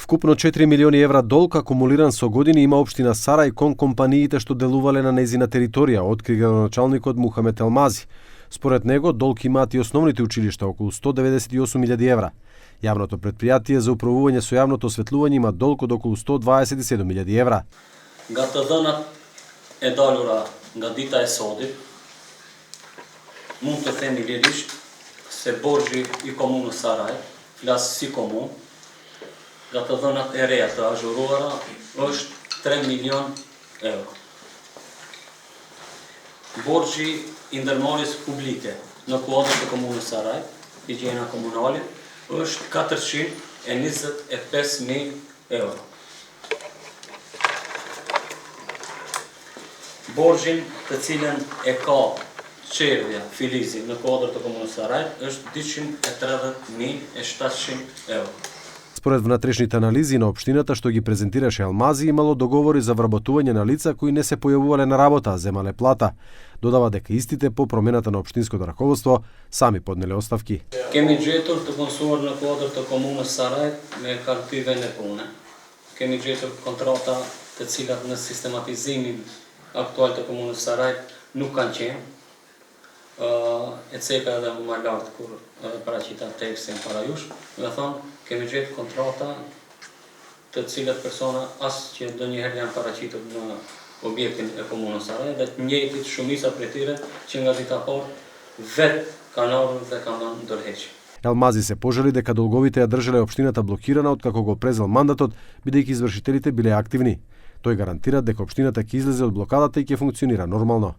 Вкупно 4 милиони евра долг акумулиран со години има општина Сарај кон компаниите што делувале на нејзина територија, откри градоначалникот Мухамет Елмази. Според него, долг имаат и основните училишта, околу 198.000 евра. Јавното претпријатие за управување со јавното осветлување има долг од околу 127.000 евра. Nga të dhënat e dalura nga dita e sodit, mund të themi lirisht se borxhi i komunës Saraj, flas si komunë, nga të dhënat e reja të azhuruara është 3 milion euro. Borxhi i ndërmarrjes publike në kuadër të komunës Saraj, higjiena komunale, është 425.000 euro. Borxhin të cilën e ka qerdhja Filizi në kuadër të komunës Saraj është 230.700 euro. Според внатрешните анализи на општината што ги презентираше Елмази, имало договори за вработување на лица кои не се појавувале на работа, а земале плата. Додава дека истите по промената на општинското раководство сами поднеле оставки. Kemi gjetur të punësuar në kuadër të komunës Saraj me kaltive në pune. Kemi gjetur kontrata të cilat në sistematizimin aktual të komunës Saraj nuk kanë qenë. E ceka edhe më lartë kur paraqita tekstin para jush, me thonë, kemi gjetë kontrata të cilat persona as që ndonjëherë janë paraqitur në objektin e komunës Saraj dhe të njëjtit shumica prej tyre që nga dita parë vetë kanë ardhur dhe kanë ndërheqje. Елмази се пожали дека долговите ја држале општината блокирана откако го презел мандатот, бидејќи извршителите биле активни. Тој гарантира дека општината ќе излезе од блокадата и ќе функционира нормално.